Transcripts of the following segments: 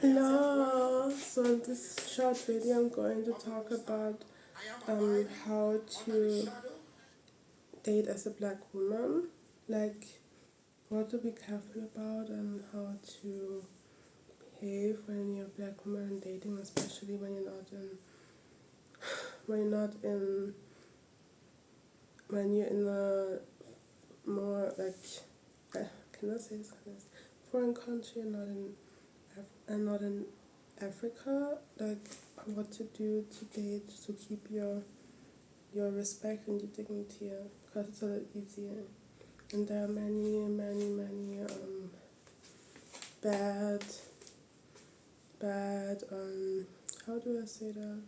Hello. So in this short video, I'm going to talk about how to date as a black woman, like what to be careful about and how to behave when you're a black woman and dating, especially when you're not in when you're not in when you're in a more like can I say this? Foreign country and not in Africa, like what to do to date to keep your respect and your dignity, because it's a lot easier. And there are many bad how do I say that?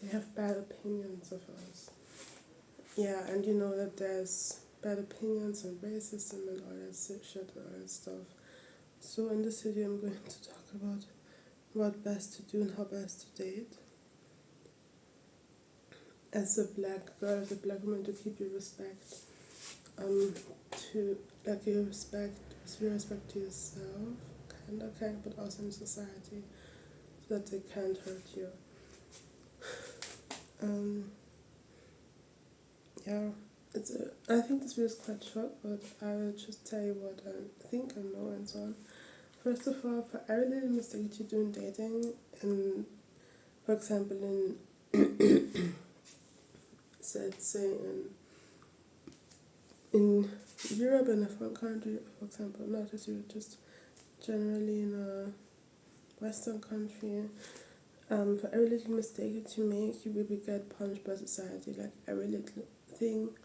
They have bad opinions of us. Yeah, and you know that there's bad opinions and racism and all that shit and all that stuff. So in this video I'm going to talk about what best to do and how best to date as a black girl, as a black woman, to keep your respect, to like your respect, to yourself, kind, but also in society, so that they can't hurt you. Yeah, I think this video is quite short, but I will just tell you what I think and know and so on. First of all, for every little mistake you do in dating, and for example in let's say in Europe, in a foreign country, for example, not just Europe, just generally in a Western country, for every little mistake that you make, you will get punished by society. Like every little thing,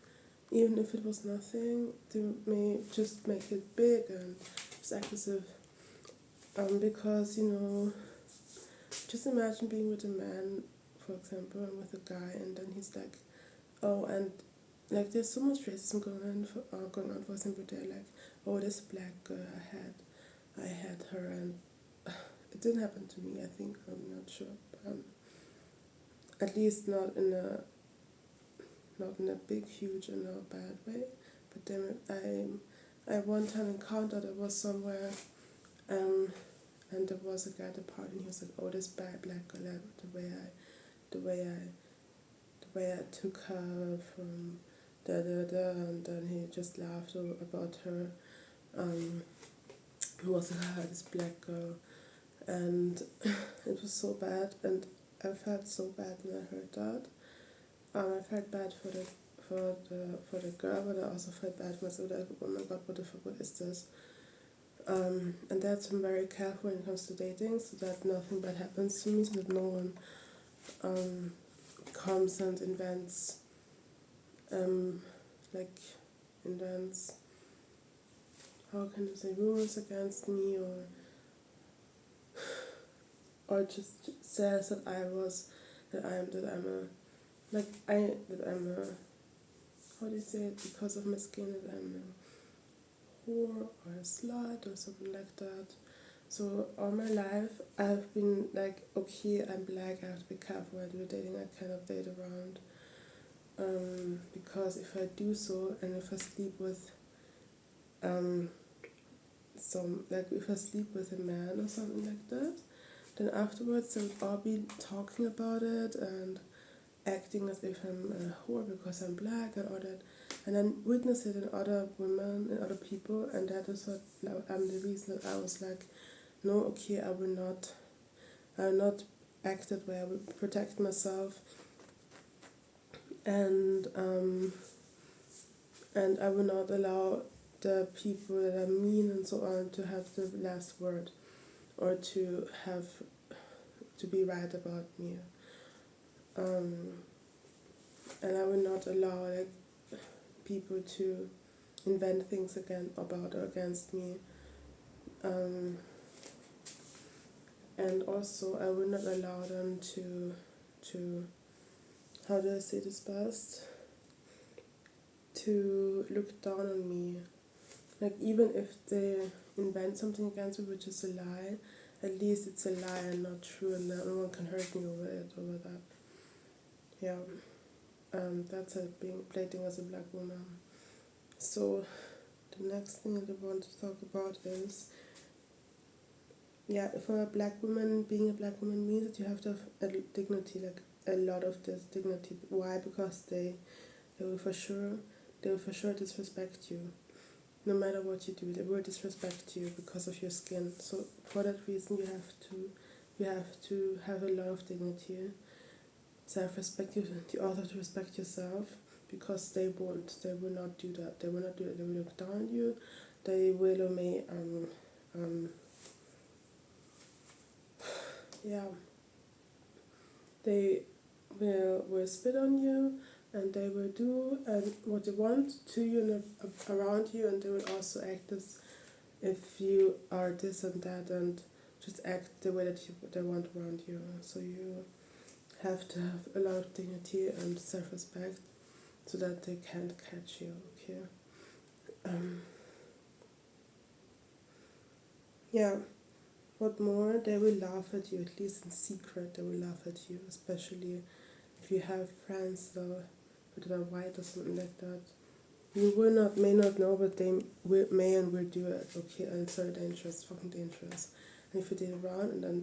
even if it was nothing, they may just make it big and it's aggressive. Because just imagine being with a man, for example, and with a guy, and then he's like, oh, and like there's so much racism going on. For example, they're like, oh, this black girl I had her, and it didn't happen to me. I think I'm not sure, at least not in a big, huge, and a bad way. But then I one time encountered I was somewhere, and there was a guy at the party, and he was like, oh, this bad black girl, the way I took her from and then he just laughed about her. It was this black girl, and it was so bad, and I felt so bad when I heard that. I felt bad for the girl, but I also felt bad for myself. Like, oh my god, what the fuck? What is this? And that's I'm very careful when it comes to dating, so that nothing bad happens to me, so that no one comes and invents how can you say, rumors against me, or just says that I'm a how do you say it, because of my skin, that I'm a whore or a slut or something like that. So all my life I've been like, okay, I'm black, I have to be careful when I do dating. I cannot date around, because if I do so, and if I sleep with if I sleep with a man or something like that, then afterwards they would all be talking about it and acting as if I'm a whore because I'm black and all that, and then witness it in other women and other people, and that is what the reason that I was like, no, okay, I will not act that way. I will protect myself, and I will not allow the people that are mean and so on to have the last word, or to be right about me. And I will not allow like people to invent things about or against me. And also I will not allow them to how do I say this best? To look down on me. Like, even if they invent something against me which is a lie, at least it's a lie and not true, and no one can hurt me over that. Yeah. That's it, being dating as a black woman. So the next thing that I want to talk about is yeah, for a black woman, being a black woman means that you have to have a dignity, like a lot of this dignity. Why? Because they will for sure disrespect you. No matter what you do, they will disrespect you because of your skin. So for that reason, you have to have a lot of dignity, self-respect. You also have to respect yourself because they won't. They will not do that. They will not do it. They will look down on you. They will or may yeah, they will spit on you, and they will do what they want to you and around you, and they will also act as if you are this and that, and just act the way that they want around you. So you have to have a lot of dignity and self-respect so that they can't catch you. Okay. Yeah. What more? They will laugh at you, at least in secret. They will laugh at you, especially if you have friends that are white or something like that. You may not know, but they may and will do it. Okay, and it's very dangerous, fucking dangerous. And if you did it around, and then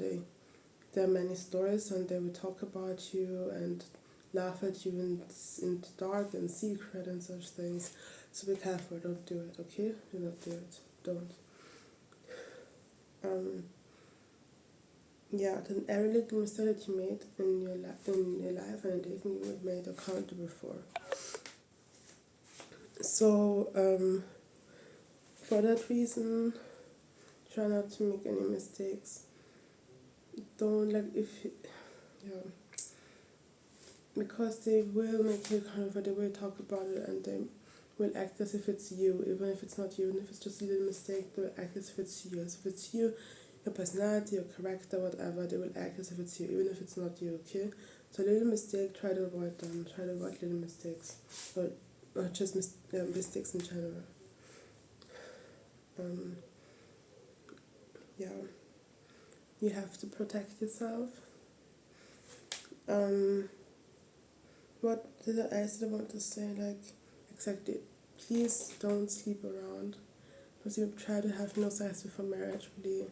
there are many stories, and they will talk about you and laugh at you in the dark and secret and such things. So be careful. Don't do it. Okay, do not do it. Don't. Yeah, then every little mistake that you made in your life and dating, you were made accountable for. So for that reason, try not to make any mistakes. Don't yeah, because they will make you accountable. They will talk about it, and they will act as if it's you, even if it's not you, and if it's just a little mistake, they will act as if it's you. As if it's you, your personality, your character, whatever, they will act as if it's you, even if it's not you, okay? So little mistake, try to avoid them. Try to avoid little mistakes. Or just mistakes in general. Yeah. You have to protect yourself. What did I want to say? Like, exactly. Please don't sleep around. Because you try to have no sex before marriage, really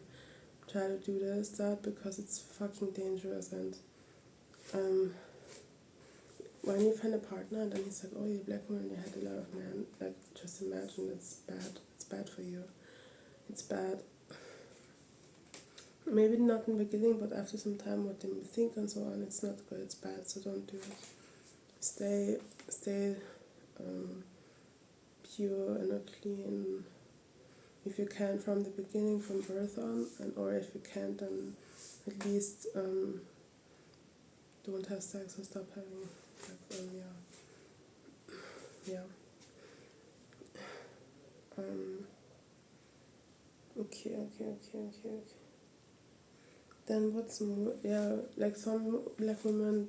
try to do that, because it's fucking dangerous. And when you find a partner and then he's like, oh, you're a black woman, you had a lot of men, like, just imagine, it's bad. It's bad for you. It's bad. Maybe not in the beginning, but after some time, what they think and so on, it's not good, it's bad, so don't do it. Stay pure and clean if you can from the beginning, from birth on, or if you can't, then at least don't have sex or stop having sex. Okay. Then what's more? Yeah, like some black women,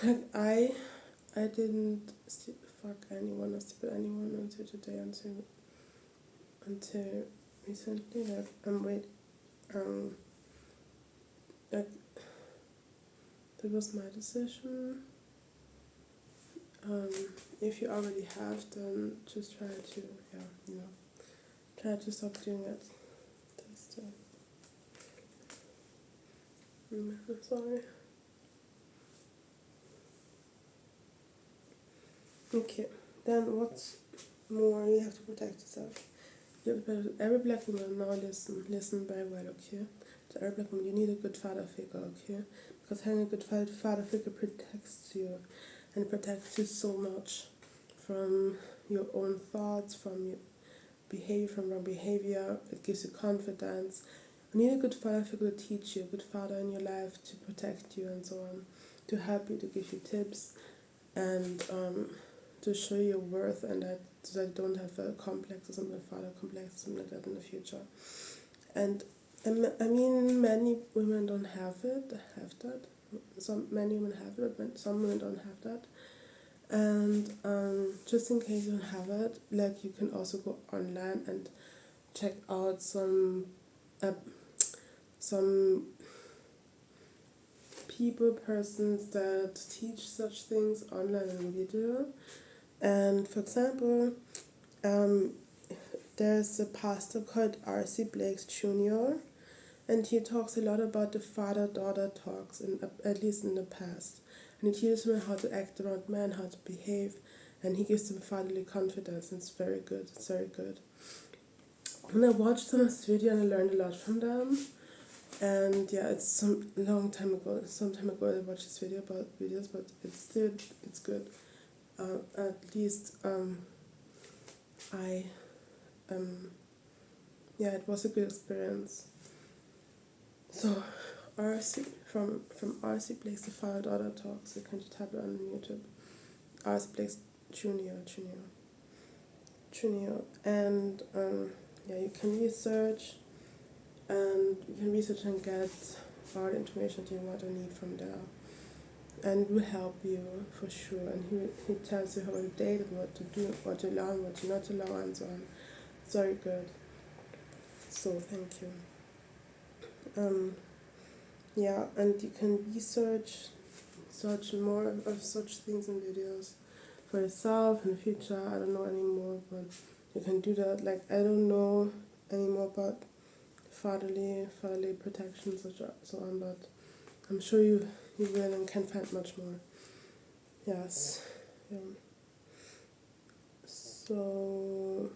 like I didn't fuck anyone or sleep with anyone until today, until recently. Like like that was my decision. If you already have, then just try to try to stop doing it. Just I'm sorry. Okay, then what's more? You have to protect yourself. Every black woman now listen very well, okay? To every black woman, you need a good father figure, okay? Because having a good father figure protects you, and protects you so much from your own thoughts, from your behavior, from wrong behavior. It gives you confidence. You need a good father figure to teach you, a good father in your life to protect you and so on, to help you, to give you tips, and to show your worth, and that so that you don't have a complex or something, a father complex or something like that in the future. And I mean, many women don't have that. Many women have it, but some women don't have that. And just in case you don't have it, like, you can also go online and check out some persons that teach such things online on video. And for example, there's a pastor called R.C. Blakes Jr., and he talks a lot about the father-daughter talks, at least in the past. And he teaches women how to act around men, how to behave, and he gives them fatherly confidence. It's very good. It's very good. And I watched someone's video and I learned a lot from them. And yeah, it's some time ago I watched this video about videos, but it's good. At least I yeah, it was a good experience. So RC from RC Blakes, the father daughter talks. You can just type it on YouTube. RC Blakes Junior, and yeah, you can research and get all the information that you want to need from there, and it will help you for sure. And he tells you how to date and what to do, what to allow and what to not allow, and so on. It's very good. So thank you. Yeah, and you can search more of such things and videos for yourself in the future. I don't know anymore, but you can do that. Like, I don't know anymore about fatherly protection, so on, but I'm sure you will and can find much more. Yes. Yeah. So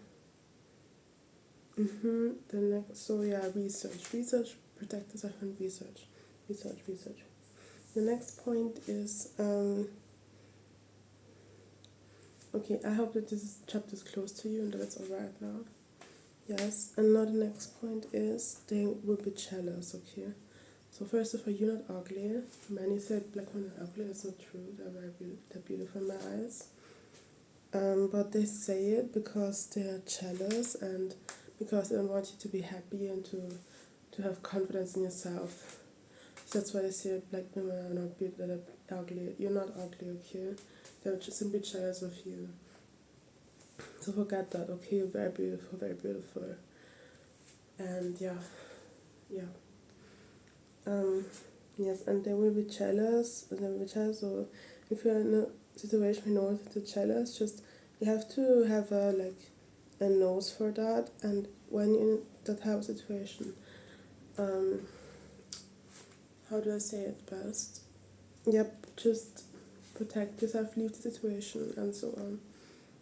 the next, so yeah, research, protect yourself and research. The next point is okay, I hope that this chapter is close to you and that it's alright now. Yes, and now the next point is they will be jealous, okay? So first of all, you're not ugly. Many said black women are ugly. That's not true. They're beautiful in my eyes. But they say it because they're jealous and because they don't want you to be happy and to have confidence in yourself. So that's why they say black women are not beautiful, they're ugly. You're not ugly, okay? They're just simply jealous of you. So forget that, okay? You're very beautiful. And yeah. Yes, and they will be jealous. So if you're in a situation where no one's jealous, just you have to have a nose for that. And when you're in that type of situation, how do I say it best? Yep, just protect yourself, leave the situation, and so on.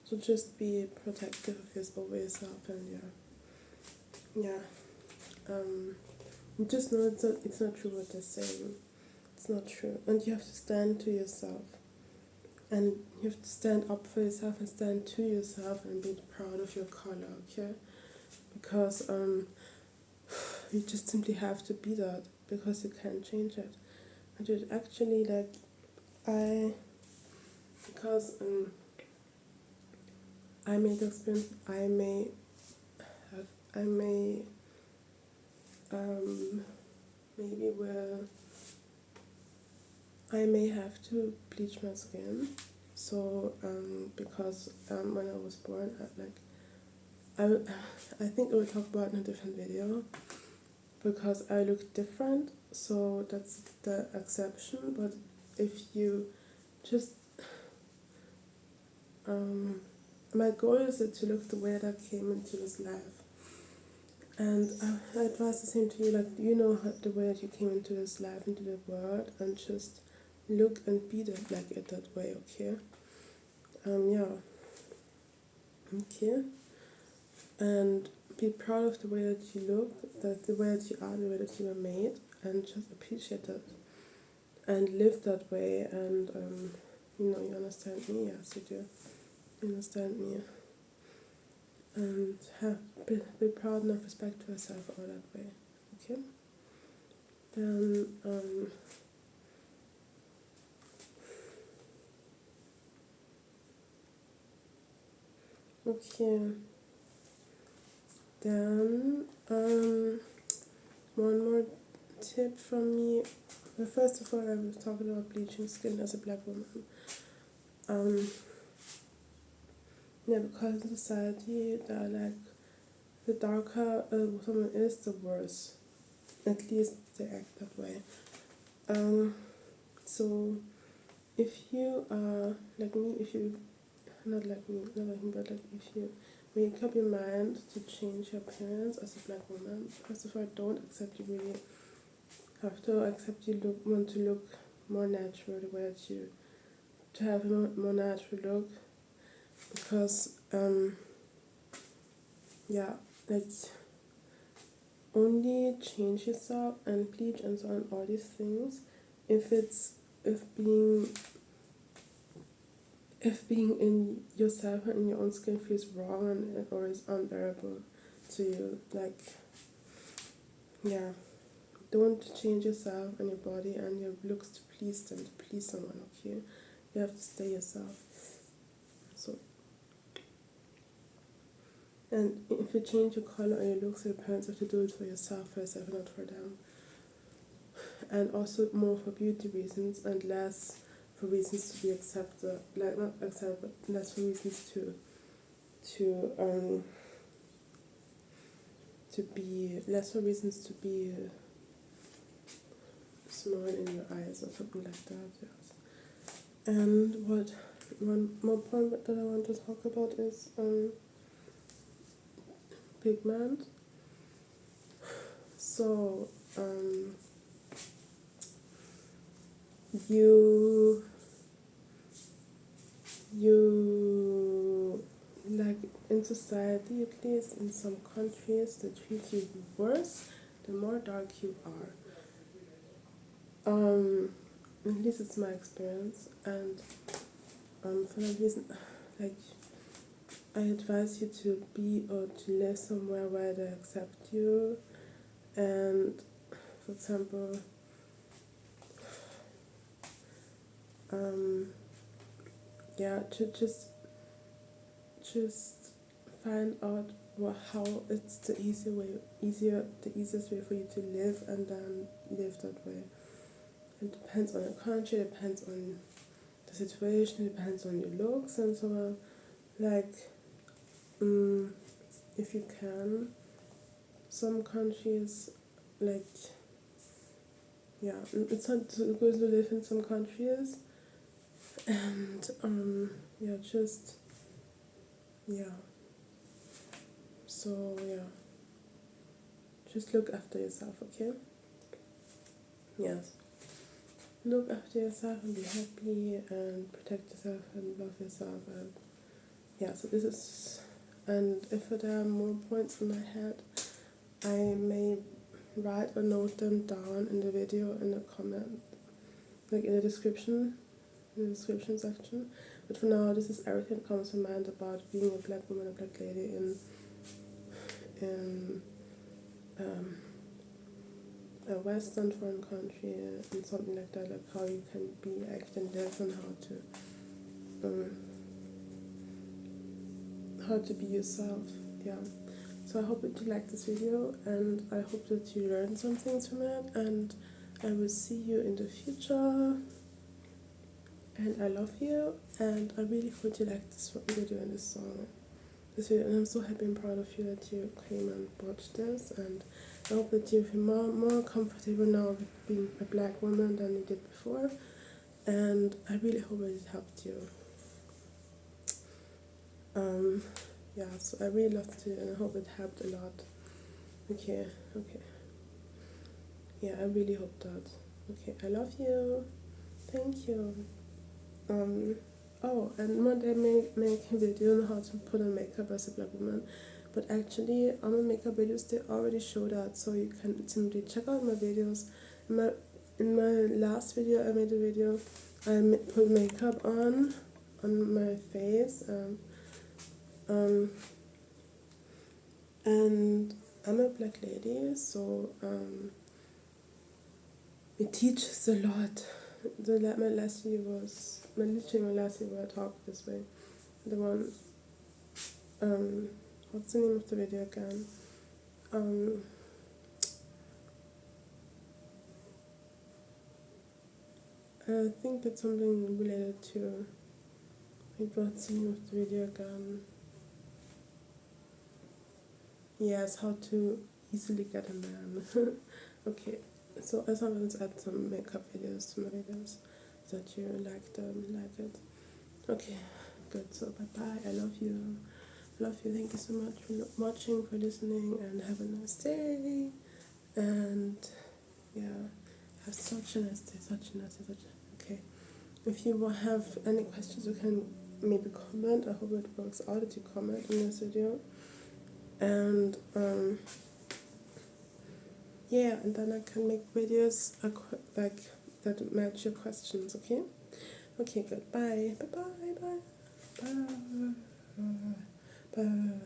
So just be protective over yourself, and just know it's not true what they're saying. It's not true, and you have to stand to yourself, and you have to stand up for yourself and stand to yourself and be proud of your color, okay? Because you just simply have to be that, because you can't change it. And it actually because I made the experience, I may maybe I may have to bleach my skin. So because when I was born, I think I will talk about in a different video, because I look different, so that's the exception. But if you just my goal is to look the way that I came into this life. And I advise the same to you, the way that you came into this life, into the world, and just look and be that way, okay? Okay? And be proud of the way that you look, the way that you are, the way that you were made, and just appreciate it. And live that way, and, you understand me, yes, you do. You understand me. And be proud and have respect for yourself all that way, okay? Then okay, then one more tip from me. Well, first of all, I was talking about bleaching skin as a black woman. Because in society, the darker a woman is, the worse. At least they act that way. So if you are like me, if you not like me, but if you make up your mind to change your appearance as a black woman. First of all, don't accept you really have to accept you want to look more natural, the way that you to have a more natural look, because yeah, like only change yourself and bleach and so on, all these things, if being in yourself and in your own skin feels wrong and or is unbearable to you. Like, yeah, don't change yourself and your body and your looks to please them, to please someone. Okay, you have to stay yourself. So, and if you change your color or your looks, your parents have to do it for yourself first, not for them. And also more for beauty reasons and less for reasons to be accepted, like not accepted, but less for reasons to be less for reasons to be small in your eyes or something like that. Yes. And one more point that I want to talk about is pigment. So you like in society, at least in some countries, they treat you worse the more dark you are. At least it's my experience, and for that reason, like I advise you to be or to live somewhere where they accept you, and for example, yeah, to just find out how it's the easiest way for you to live, and then live that way. It depends on the country, it depends on the situation, it depends on your looks and so on. Like, if you can, some countries, like, yeah, it's not good to live in some countries, and yeah, yeah. So yeah, just look after yourself, okay? Yes. Look after yourself and be happy and protect yourself and love yourself, and yeah, so this is, and if there are more points in my head, I may write or note them down in the video, in the comment, like in the description section. But for now, this is everything that comes to mind about being a black woman, a black lady in a Western foreign country and something like that, like how you can be, act, and live, and how to be yourself. Yeah. So I hope that you liked this video, and I hope that you learned some things from it, and I will see you in the future. And I love you, and I really hope you liked this video and this video, and I'm so happy and proud of you that you came and watched this, and I hope that you feel more comfortable now with being a black woman than you did before, and I really hope it helped you. Yeah, so I really loved it, and I hope it helped a lot. Okay. Yeah, I really hope that. Okay, I love you. Thank you. Oh, and one day I may make a video on how to put on makeup as a black woman, but actually on my makeup videos they already show that, so you can simply check out my videos. In my last video I made a video, I put makeup on my face, and I'm a black lady, so it teaches a lot. My last video was where I talked this way. The one, what's the name of the video again? I think it's something related to, what's the name of the video again? Yes, how to easily get a man. Okay, so I sometimes add some makeup videos to my videos so that you like it. Okay, good. So bye bye. I love you. Love you. Thank you so much for watching, for listening, and have a nice day. And yeah, have such a nice day, okay. If you will have any questions, you can maybe comment. I hope it works out that you comment in this video. And yeah, and then I can make videos like that match your questions, okay? Okay, good. Bye. Bye. Bye. Bye. Bye. Bye.